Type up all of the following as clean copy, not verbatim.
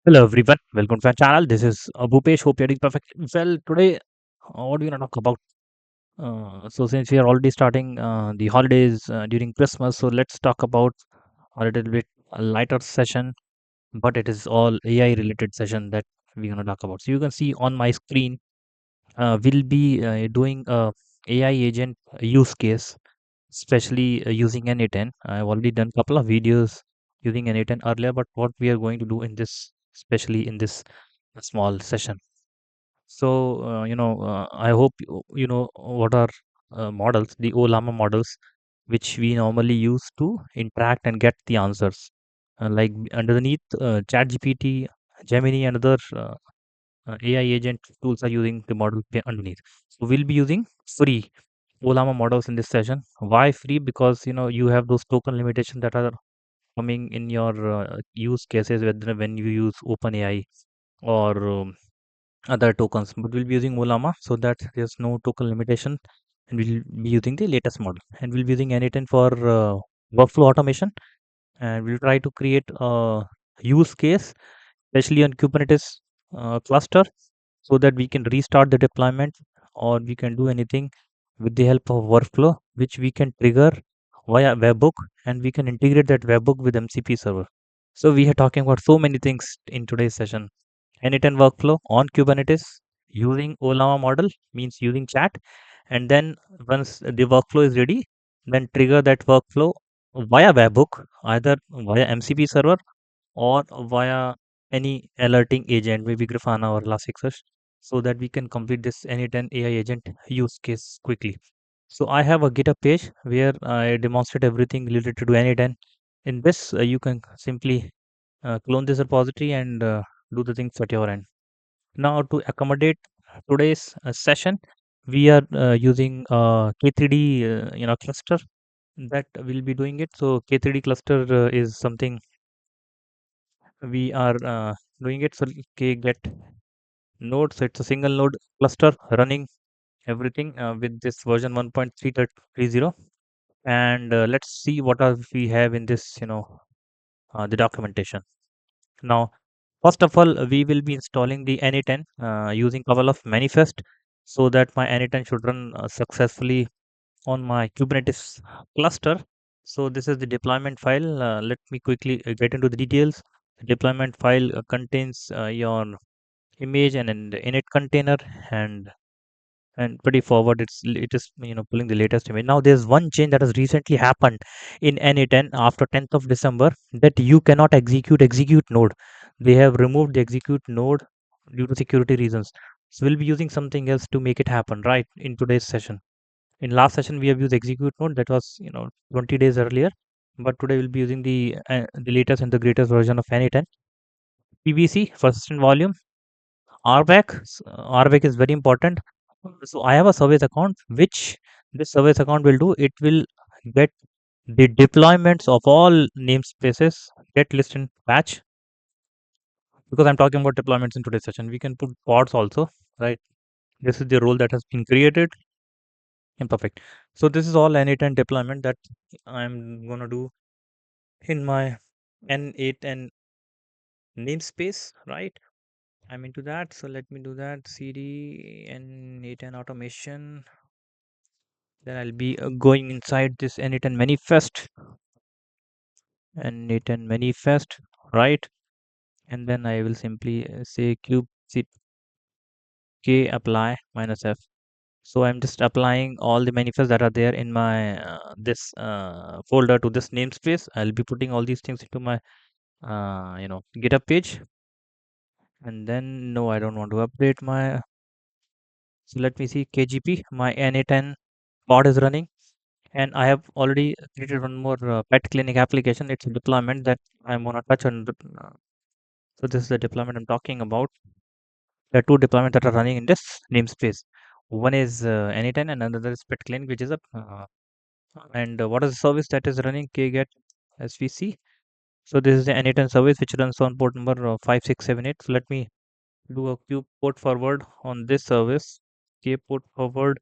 Hello everyone, welcome to our channel. This is Bhupesh. Hope you're doing perfect. Well, today, what we're gonna talk about? So since we are already starting the holidays during Christmas, so let's talk about a little bit a lighter session, but it is all AI related session that we're gonna talk about. So you can see on my screen, we'll be doing a AI agent use case, especially using n8n. I've already done a couple of videos using n8n earlier, but what we are going to do in this, especially in this small session. So, I hope you know what are models, the Ollama models, which we normally use to interact and get the answers. Like underneath ChatGPT, Gemini, and other AI agent tools are using the model underneath. So we'll be using free Ollama models in this session. Why free? Because you have those token limitations that are coming in your use cases, whether when you use OpenAI or other tokens, but we'll be using Ollama so that there's no token limitation, and we'll be using the latest model, and we'll be using n8n for workflow automation, and we'll try to create a use case, especially on Kubernetes cluster, so that we can restart the deployment, or we can do anything with the help of workflow, which we can trigger via webhook, and we can integrate that webhook with MCP server. So we are talking about so many things in today's session. n8n workflow on Kubernetes using Ollama model means using chat, and then once the workflow is ready, then trigger that workflow via webhook, either via MCP server or via any alerting agent, maybe Grafana or Elasticsearch, so that we can complete this n8n AI agent use case quickly. So I have a GitHub page where I demonstrate everything related to n8n. In this, you can simply clone this repository and do the things at your end. Now, to accommodate today's session, we are using K3D, cluster that will be doing it. So K3D cluster is something we are doing it. So K get node. So it's a single node cluster running everything with this version 1.3.30. And let's see what are we have in this, the documentation. Now, first of all, we will be installing the n8n using couple of manifest, so that my n8n should run successfully on my Kubernetes cluster. So this is the deployment file. Let me quickly get into the details. The deployment file contains your image and an init container, and pretty forward it is pulling the latest image. Now there's one change that has recently happened in n8n after 10th of December, that you cannot execute node. They have removed the execute node due to security reasons. So we'll be using something else to make it happen right in today's session. In last session we have used execute node, that was 20 days earlier, but today we'll be using the latest and the greatest version of n8n. PVC, persistent volume, RBAC. RBAC is very important. So I have a service account, which this service account will do. It will get the deployments of all namespaces, get list in batch, because I'm talking about deployments in today's session. We can put pods also, right? This is the role that has been created. Imperfect. So this is all n8n deployment that I'm gonna do in my n8n namespace, right? I'm into that. So let me do that. CD n8n automation. Then I'll be going inside this n8n manifest, n8n manifest, right? And then I will simply say cube k apply minus f. So I'm just applying all the manifests that are there in my this folder to this namespace. I'll be putting all these things into my GitHub page, and then no, I don't want to update my. So let me see KGP. My n8n pod is running, and I have already created one more pet clinic application. It's a deployment that I'm gonna touch on. So this is the deployment I'm talking about. There are two deployments that are running in this namespace. One is n8n, and another is pet clinic, which is a and what is the service that is running? Kget SVC. So this is the n8n service which runs on port number 5678. So let me do a queue port forward on this service. K port forward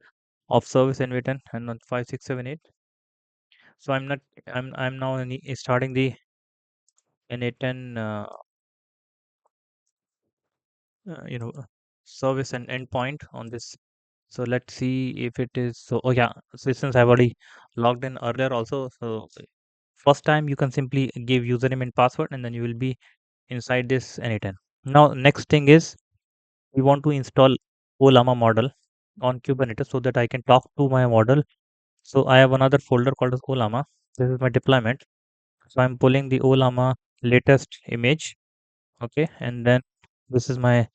of service n8n and on 5678. So I'm now starting the n8n service and endpoint on this. So let's see if it is so. Oh yeah, so since I've already logged in earlier also, so first time you can simply give username and password, and then you will be inside this n8n. Now next thing is we want to install Ollama model on Kubernetes so that I can talk to my model. So I have another folder called as Ollama. This is my deployment. So I'm pulling the Ollama latest image. Okay, and then this is my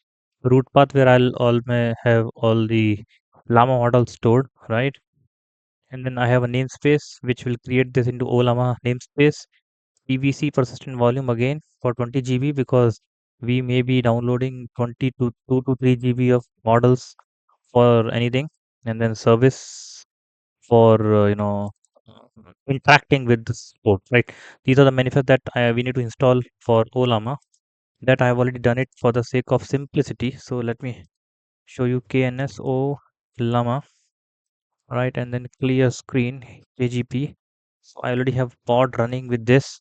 root path where I'll all may have all the Llama models stored, right? And then I have a namespace which will create this into Ollama namespace. PVC persistent volume again for 20 GB because we may be downloading 20 to 2 to 3 GB of models for anything, and then service for interacting with the sport, right? These are the manifest that we need to install for Ollama. That I have already done it for the sake of simplicity. So let me show you KNSO Llama, right? And then clear screen KGP. So I already have pod running with this.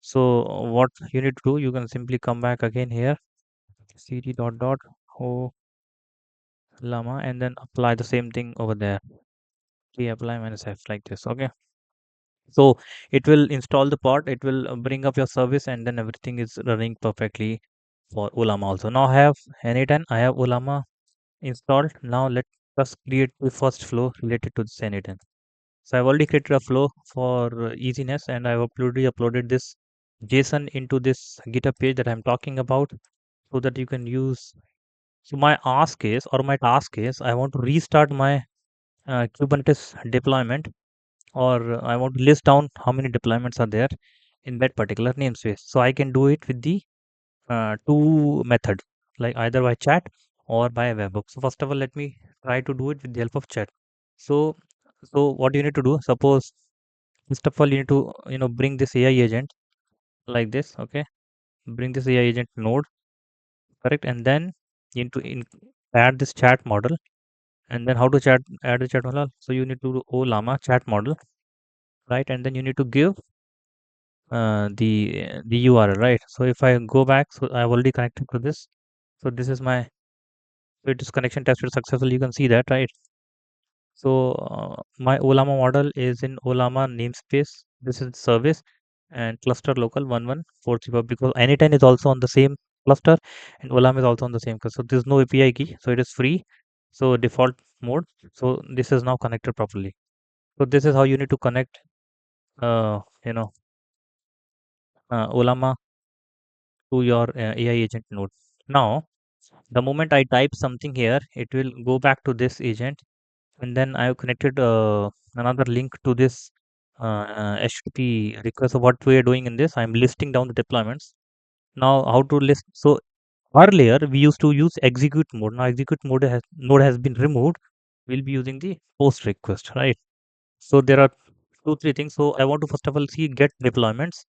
So what you need to do, you can simply come back again here, cd dot dot o llama, and then apply the same thing over there. Apply minus f like this. Okay. So it will install the pod, it will bring up your service, and then everything is running perfectly for Ollama also. Now I have n8n, I have Ollama installed. Now let us create the first flow related to this n8n. So I've already created a flow for easiness, and I've uploaded this JSON into this GitHub page that I'm talking about so that you can use. So my ask is, or my task is, I want to restart my Kubernetes deployment, or I want to list down how many deployments are there in that particular namespace. So I can do it with the two methods, like either by chat or by a webhook. So first of all, let me try to do it with the help of chat. So, so what you need to do, suppose first of all you need to bring this AI agent like this, okay? Bring this AI agent node, correct? And then you need to add this chat model. And then how to add the chat model? So you need to do Ollama chat model, right? And then you need to give the URL, right? So if I go back, so I've already connected to this. So this is my, so it is connection tested successful. You can see that, right? So my Ollama model is in Ollama namespace. This is service and cluster local 11434 because n8n is also on the same cluster and Ollama is also on the same cluster. So there's no API key, so it is free. So default mode. So this is now connected properly. So this is how you need to connect, uh, you know, Ollama to your AI agent node. Now, the moment I type something here, it will go back to this agent, and then I have connected another link to this HTTP request. So what we are doing in this, I'm listing down the deployments. Now, how to list? So earlier we used to use execute mode. Now execute node has been removed. We'll be using the post request, right? So there are two, three things. So I want to first of all see get deployments.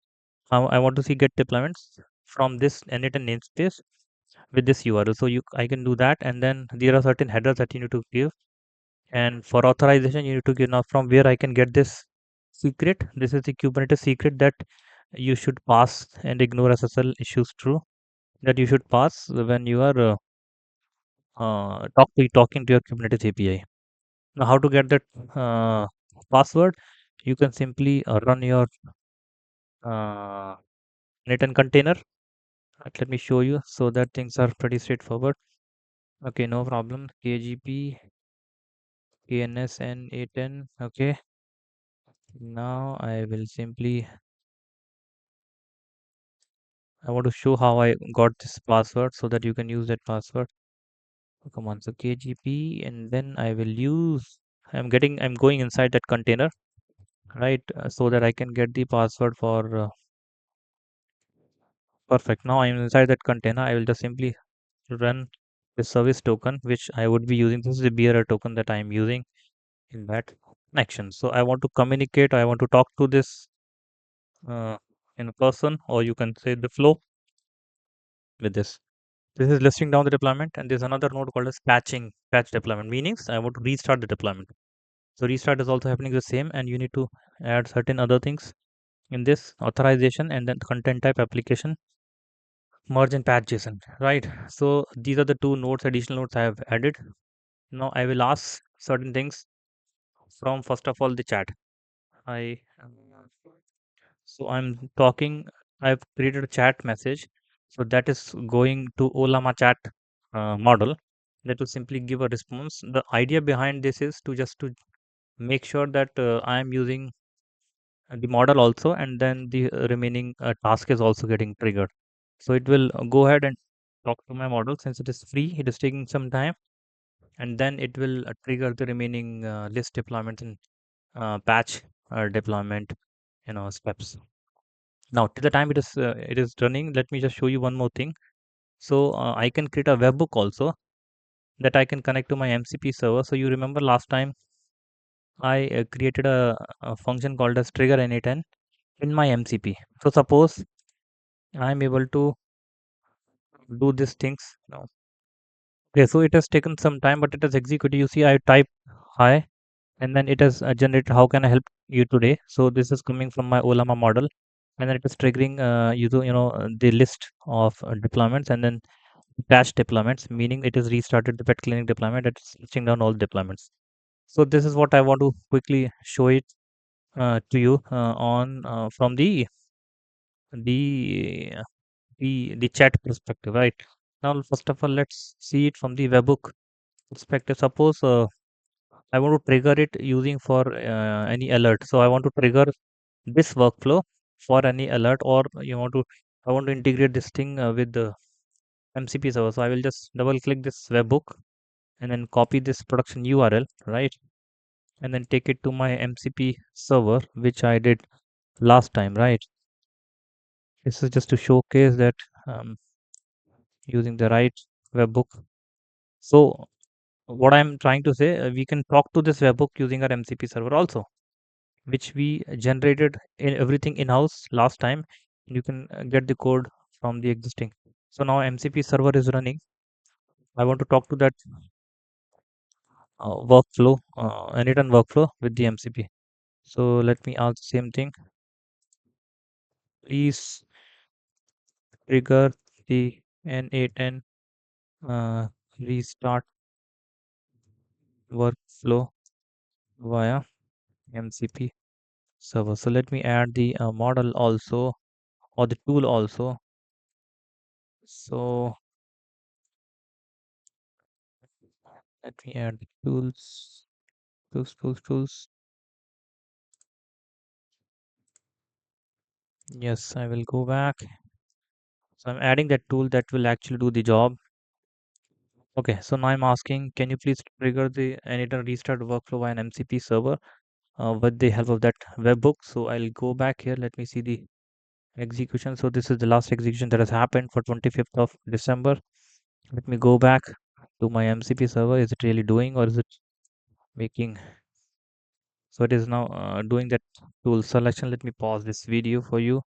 I want to see get deployments from this n8n namespace with this URL. So I can do that, and then there are certain headers that you need to give. And for authorization, you need to give now from where I can get this secret. This is the Kubernetes secret that you should pass and ignore SSL issues true. That you should pass when you are talking to your Kubernetes API. Now, how to get that password? You can simply run your n8n container. Let me show you so that things are pretty straightforward. Okay, no problem. KGP, KNS, and n8n. Okay, now I will simply, I want to show how I got this password so that you can use that password. Oh, come on, so KGP, and then I will use, I'm going inside that container, right? So that I can get the password for, perfect. Now I'm inside that container. I will just simply run the service token, which I would be using. This is the bearer token that I'm using in that action. So I want to communicate, I want to talk to this uh, in person, or you can say the flow with this. This is listing down the deployment, and there's another node called as patch deployment, meanings I want to restart the deployment. So restart is also happening the same, and you need to add certain other things in this authorization, and then content type application. merge and patch JSON, right? So these are the two nodes, additional nodes I have added. Now I will ask certain things from first of all the chat. I so I'm talking. I've created a chat message, so that is going to Ollama chat model that will simply give a response. The idea behind this is to just to make sure that I am using the model also, and then the remaining task is also getting triggered. So it will go ahead and talk to my model since it is free. It is taking some time, and then it will trigger the remaining list deployments and patch deployment, steps. Now, till the time it is running, let me just show you one more thing. So I can create a webhook also that I can connect to my MCP server. So you remember last time I created a function called as trigger n8n in my MCP. So suppose I am able to do these things now. Okay, so it has taken some time, but it has executed. You see, I type hi, and then it has generated how can I help you today. So this is coming from my Ollama model, and then it is triggering the list of deployments, and then batch deployments, meaning it has restarted the pet clinic deployment. It's switching down all deployments. So this is what I want to quickly show it to you on from the the chat perspective, right? Now, first of all, let's see it from the webhook perspective. Suppose I want to trigger it using for any alert. So I want to trigger this workflow for any alert, or I want to integrate this thing with the MCP server. So I will just double click this webhook and then copy this production URL, right? And then take it to my MCP server, which I did last time, right? This is just to showcase that um, using the right webhook. So what I'm trying to say, we can talk to this webhook using our MCP server also, which we generated in everything in-house last time. You can get the code from the existing. So now MCP server is running. I want to talk to that workflow, n8n workflow with the MCP. So let me ask the same thing. Please trigger the n8n uh, restart workflow via MCP server. So let me add the model also, or the tool also. So let me add the tools. Yes, I will go back. So I'm adding that tool that will actually do the job. Okay, so now I'm asking, can you please trigger the n8n restart workflow via an MCP server with the help of that webhook? So I'll go back here. Let me see the execution. So this is the last execution that has happened for 25th of December. Let me go back to my MCP server. Is it really doing, or is it making? So it is now doing that tool selection. Let me pause this video for you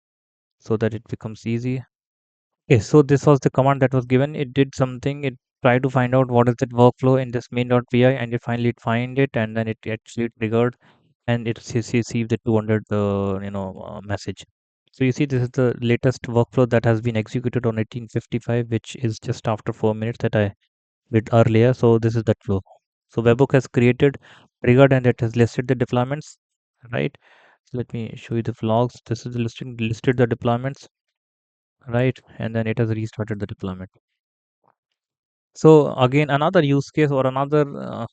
so that it becomes easy. Okay, so this was the command that was given. It did something. It tried to find out what is that workflow in this main.py, and it finally find it, and then it actually triggered, and it received the 200 message. So you see, this is the latest workflow that has been executed on 1855, which is just after 4 minutes that I did earlier. So this is that flow. So webhook has created, triggered, and it has listed the deployments, right? So let me show you the logs. This is the listed the deployments, right? And then it has restarted the deployment. So again, another use case or another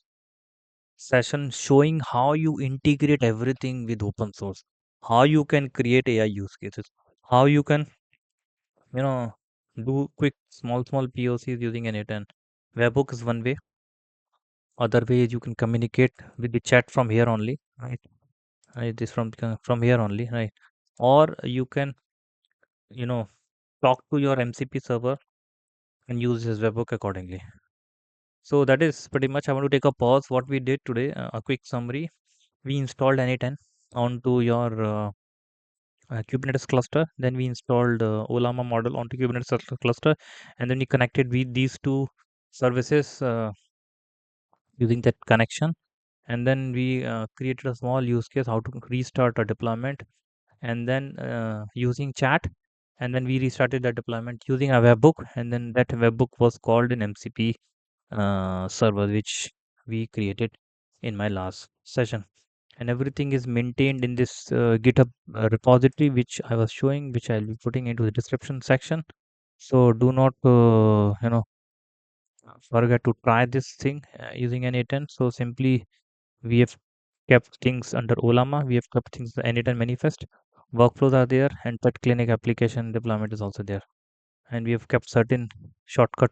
session showing how you integrate everything with open source, how you can create AI use cases, how you can, you know, do quick small POCs using n8n. Webhook is one way. Other way is you can communicate with the chat from here only, right? This from here only, right? Or you can, you know, talk to your MCP server and use this webhook accordingly. So that is pretty much. I want to take a pause. What we did today, a quick summary. We installed n8n onto your Kubernetes cluster. Then we installed Ollama model onto Kubernetes cluster, and then we connected with these two services using that connection. And then we created a small use case how to restart a deployment, and then using chat and then we restarted that deployment using a webhook, and then that webhook was called an MCP server, which we created in my last session. And everything is maintained in this GitHub repository, which I was showing, which I'll be putting into the description section. So do not, forget to try this thing using n8n. So simply we have kept things under Ollama. We have kept things n8n manifest. Workflows are there, and pet clinic application deployment is also there. And we have kept certain shortcut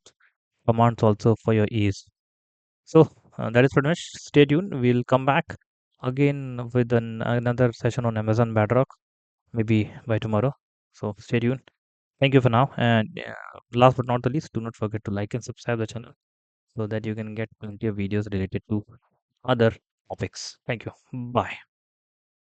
commands also for your ease. So that is pretty much. Stay tuned. We'll come back again with another session on Amazon Bedrock, maybe by tomorrow. So stay tuned. Thank you for now. And last but not the least, do not forget to like and subscribe the channel so that you can get plenty of videos related to other topics. Thank you. Bye.